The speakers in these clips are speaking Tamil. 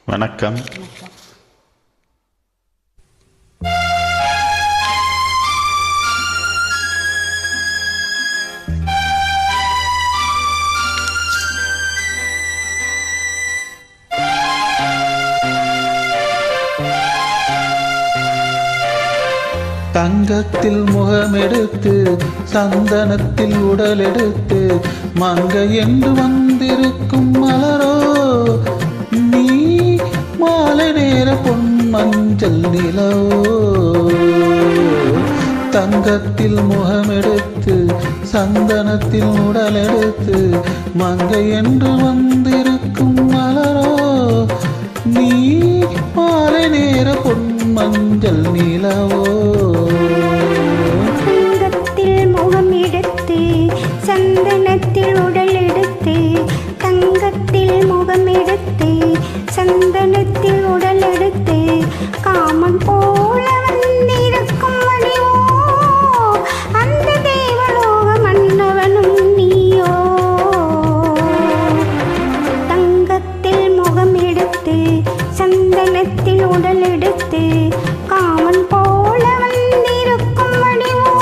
வணக்கம். தங்கத்தில் முகமெடுத்து சந்தனத்தில் உடலெடுத்து மங்கை என்று வந்திருக்கும் மலரோ நீ, மாலை நேர பொன் மஞ்சள் நிலவோ. தங்கத்தில் முகமெடுத்து சந்தனத்தில் உடலெடுத்து மங்கை என்று வந்திருக்கும் மலரோ நீ, மாலை நேர பொன் மஞ்சள் நிலவோ. தங்கத்தில் முகம் எடுத்து சந்தனத்தில் உடல் எடுத்து, தங்கத்தில் முகம் எடுத்து சந்தனத்தில் உடல் எடுத்து, காமன் போல வந்திருக்கும் வடிவோ அந்த தேவலோக மன்னவனும் நீயோ. தங்கத்தில் முகம் எடுத்து சந்தனத்தில் உடல் எடுத்து, காமன் போல வந்திருக்கும் வடிவோ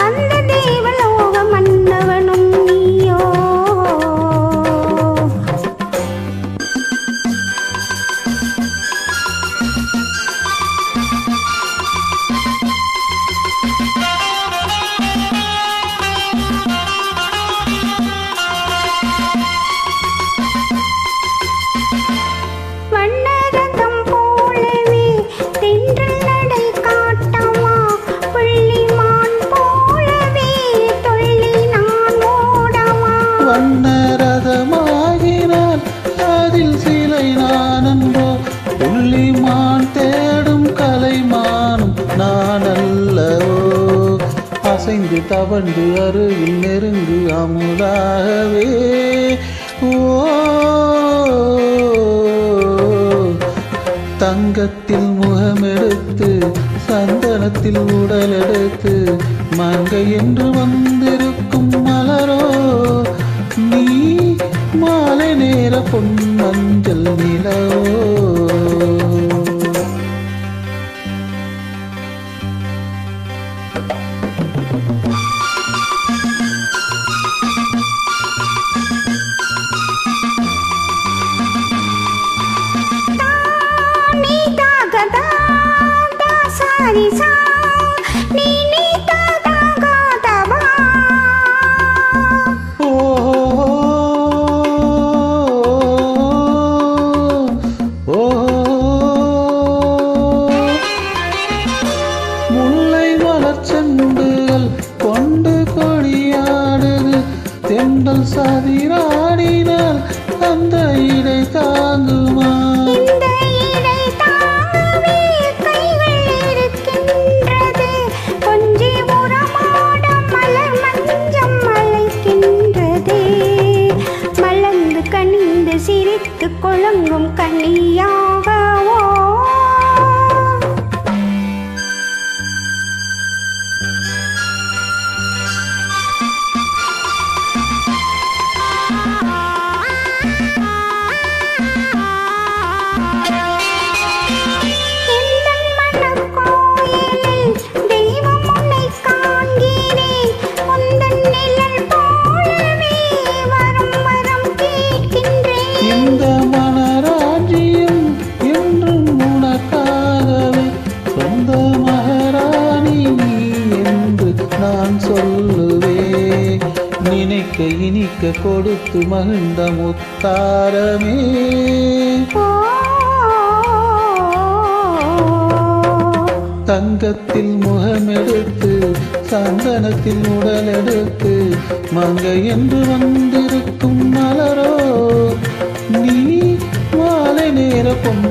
அந்த தேவலோக மன்னவனும் நீயோ. வண்ணரதம் போலவே தென்றல் நடை காட்டவா, புள்ளிமான் போலவே துள்ளி நான் ஓடவா. வண்ணரதமாகினால் அதில் சிலை நானன்றோ, புள்ளிமான் தேடும் கலைமானும் நான் அல்லவோ. அசைந்து தவண்டு அருகில் நெருங்கு அமுதாகவே. ஓ, தங்கத்தில் முகமெடுத்து சந்தனத்தில் உடலெடுத்து மங்கை என்று வந்திருக்கும் மலரோ நீ, மாலை நேர பொன் மஞ்சள் நிலவோ. முல்லை மலர்ச்செண்டுகள் கொண்டு கொடியாடுது, தென்றல் சதிராடினால் அந்த இடை தாங்குமா. இந்த இடை தாங்கவே கைகள் இருக்கின்றது, கொஞ்சி உரமாட மலர் மஞ்சம் அழைக்கின்றது. மலர்ந்து கனிந்து சிரித்து கொழுங்கும் கனியாகவோ. இந்த மனராஜ்யம் என்றும் உனக்காகவே, சொந்த மகாராணி நீ என்று நான் சொல்லுவேன். நினைக்க இனிக்க கொடுத்து மகிழ்ந்த முத்தாரமே. தங்கத்தில் முகமெடுத்து சந்தனத்தில் உடலெடுத்து மங்கை என்று வந்திருக்கும் மலரோ நீ, மாலை நேர பொன்